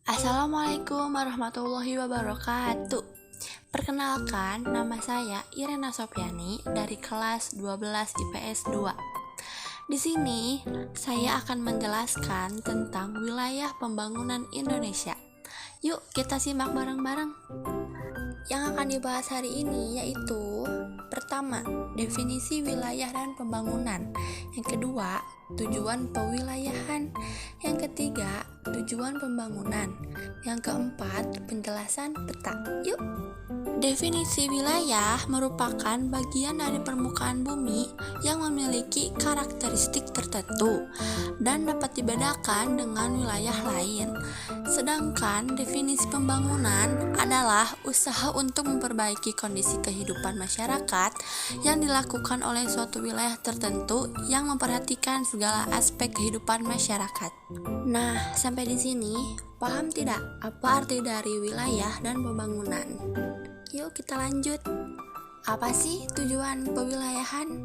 Assalamualaikum warahmatullahi wabarakatuh. Perkenalkan, nama saya Irena Sopiani dari kelas 12 IPS 2. Di sini, saya akan menjelaskan tentang wilayah pembangunan Indonesia. Yuk, kita simak bareng-bareng. Yang akan dibahas hari ini yaitu pertama, definisi wilayah dan pembangunan. Yang kedua, tujuan pewilayahan. Yang ketiga, tujuan pembangunan. Yang keempat, penjelasan peta. Yuk. Definisi wilayah merupakan bagian dari permukaan bumi yang memiliki karakteristik tertentu dan dapat dibedakan dengan wilayah lain. Sedangkan definisi pembangunan adalah usaha untuk memperbaiki kondisi kehidupan masyarakat yang dilakukan oleh suatu wilayah tertentu yang memperhatikan segala aspek kehidupan masyarakat. Nah, sampai di sini paham tidak apa arti dari wilayah dan pembangunan? Yuk kita lanjut. Apa sih tujuan pewilayahan?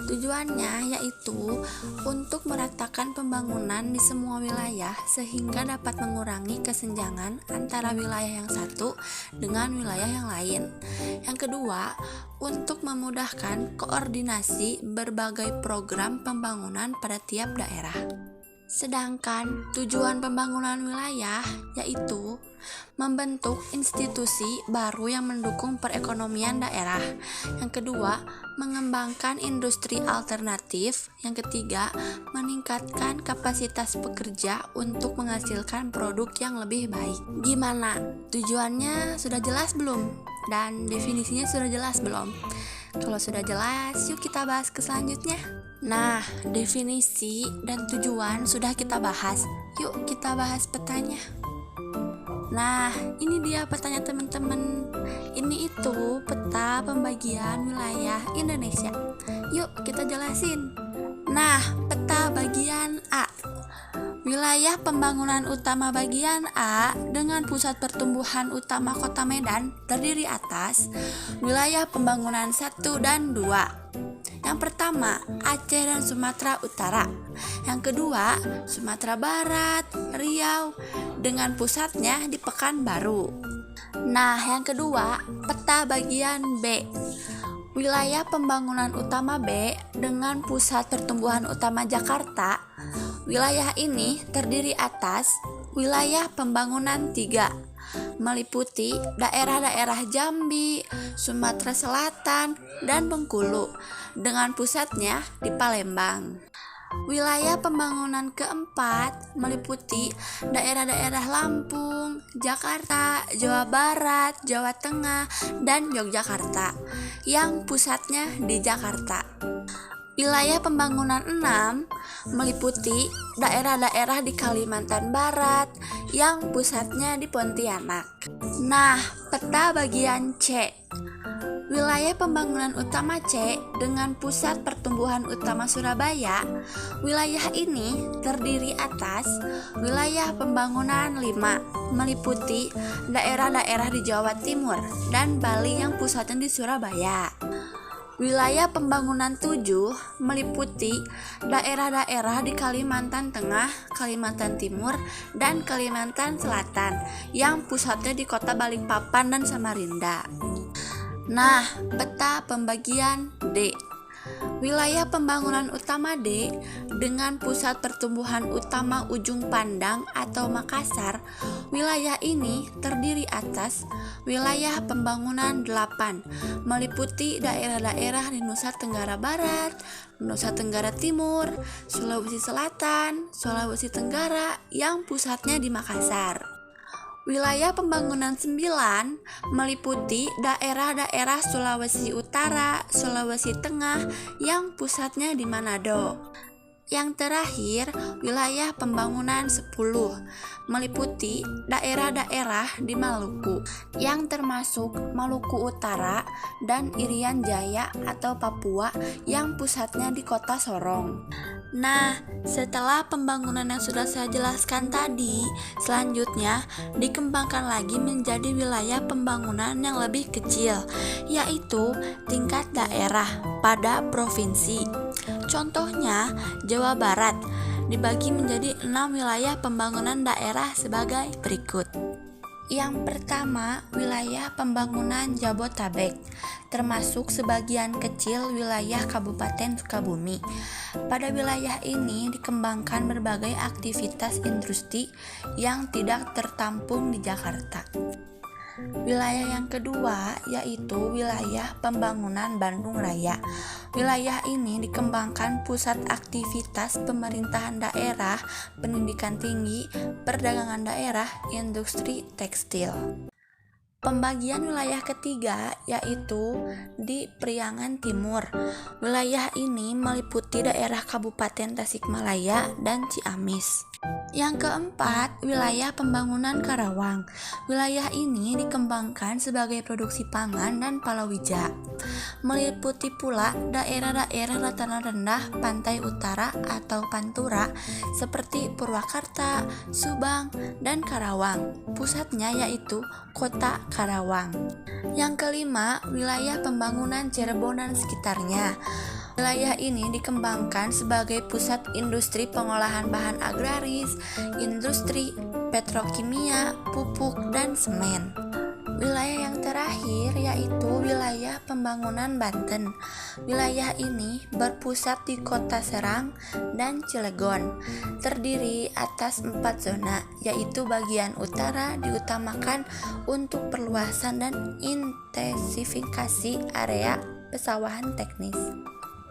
Tujuannya yaitu untuk meratakan pembangunan di semua wilayah sehingga dapat mengurangi kesenjangan antara wilayah yang satu dengan wilayah yang lain. Yang kedua, untuk memudahkan koordinasi berbagai program pembangunan pada tiap daerah. Sedangkan tujuan pembangunan wilayah yaitu membentuk institusi baru yang mendukung perekonomian daerah. Yang kedua, mengembangkan industri alternatif. Yang ketiga, meningkatkan kapasitas pekerja untuk menghasilkan produk yang lebih baik. Gimana? Tujuannya sudah jelas belum? Dan definisinya sudah jelas belum? Kalau sudah jelas, yuk kita bahas ke selanjutnya. Nah, definisi dan tujuan sudah kita bahas. Yuk kita bahas petanya. Nah, ini dia petanya teman-teman. Ini itu peta pembagian wilayah Indonesia. Yuk kita jelasin. Nah, peta bagian A. Wilayah pembangunan utama bagian A dengan pusat pertumbuhan utama Kota Medan terdiri atas wilayah pembangunan 1 dan 2. Yang pertama, Aceh dan Sumatera Utara. Yang kedua, Sumatera Barat, Riau dengan pusatnya di Pekanbaru. Nah, yang kedua, peta bagian B. Wilayah pembangunan utama B dengan pusat pertumbuhan utama Jakarta. Wilayah ini terdiri atas wilayah pembangunan 3, meliputi daerah-daerah Jambi, Sumatera Selatan, dan Bengkulu dengan pusatnya di Palembang. Wilayah pembangunan keempat meliputi daerah-daerah Lampung, Jakarta, Jawa Barat, Jawa Tengah, dan Yogyakarta yang pusatnya di Jakarta. Wilayah pembangunan 6 meliputi daerah-daerah di Kalimantan Barat yang pusatnya di Pontianak. Nah, peta bagian C. Wilayah pembangunan utama C dengan pusat pertumbuhan utama Surabaya. Wilayah ini terdiri atas wilayah pembangunan 5, meliputi daerah-daerah di Jawa Timur dan Bali yang pusatnya di Surabaya. Wilayah pembangunan 7 meliputi daerah-daerah di Kalimantan Tengah, Kalimantan Timur, dan Kalimantan Selatan yang pusatnya di kota Balikpapan dan Samarinda. Nah, peta pembagian D. Wilayah pembangunan utama D dengan pusat pertumbuhan utama Ujung Pandang atau Makassar. Wilayah ini terdiri atas wilayah pembangunan 8, meliputi daerah-daerah di Nusa Tenggara Barat, Nusa Tenggara Timur, Sulawesi Selatan, Sulawesi Tenggara yang pusatnya di Makassar. Wilayah pembangunan 9 meliputi daerah-daerah Sulawesi Utara, Sulawesi Tengah yang pusatnya di Manado. Yang terakhir, wilayah pembangunan 10 meliputi daerah-daerah di Maluku yang termasuk Maluku Utara dan Irian Jaya atau Papua yang pusatnya di kota Sorong. Nah, setelah pembangunan yang sudah saya jelaskan tadi, selanjutnya dikembangkan lagi menjadi wilayah pembangunan yang lebih kecil, yaitu tingkat daerah pada provinsi. Contohnya Jawa Barat dibagi menjadi 6 wilayah pembangunan daerah sebagai berikut. Yang pertama, wilayah pembangunan Jabotabek, termasuk sebagian kecil wilayah Kabupaten Sukabumi. Pada wilayah ini dikembangkan berbagai aktivitas industri yang tidak tertampung di Jakarta. Wilayah yang kedua yaitu wilayah pembangunan Bandung Raya. Wilayah ini dikembangkan pusat aktivitas pemerintahan daerah, pendidikan tinggi, perdagangan daerah, industri tekstil. Pembagian wilayah ketiga yaitu di Priangan Timur. Wilayah ini meliputi daerah Kabupaten Tasikmalaya dan Ciamis. Yang keempat, wilayah pembangunan Karawang. Wilayah ini dikembangkan sebagai produksi pangan dan palawija. Meliputi pula daerah-daerah dataran rendah pantai utara atau Pantura seperti Purwakarta, Subang, dan Karawang. Pusatnya yaitu Kota Karawang. Yang kelima, wilayah pembangunan Cirebon dan sekitarnya. Wilayah ini dikembangkan sebagai pusat industri pengolahan bahan agraris, industri petrokimia, pupuk, dan semen. Wilayah yang terakhir yaitu wilayah pembangunan Banten. Wilayah ini berpusat di Kota Serang dan Cilegon. Terdiri atas 4 zona, yaitu bagian utara diutamakan untuk perluasan dan intensifikasi area pesawahan teknis.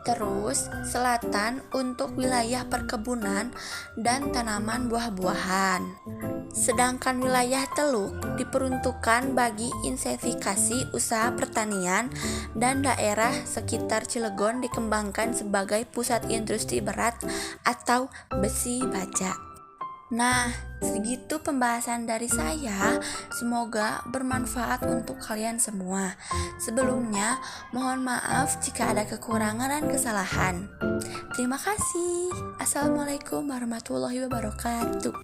Terus, selatan untuk wilayah perkebunan dan tanaman buah-buahan. Sedangkan wilayah Teluk diperuntukkan bagi intensifikasi usaha pertanian dan daerah sekitar Cilegon dikembangkan sebagai pusat industri berat atau besi baja. Nah, segitu pembahasan dari saya. Semoga bermanfaat untuk kalian semua. Sebelumnya, mohon maaf jika ada kekurangan dan kesalahan. Terima kasih. Assalamualaikum warahmatullahi wabarakatuh.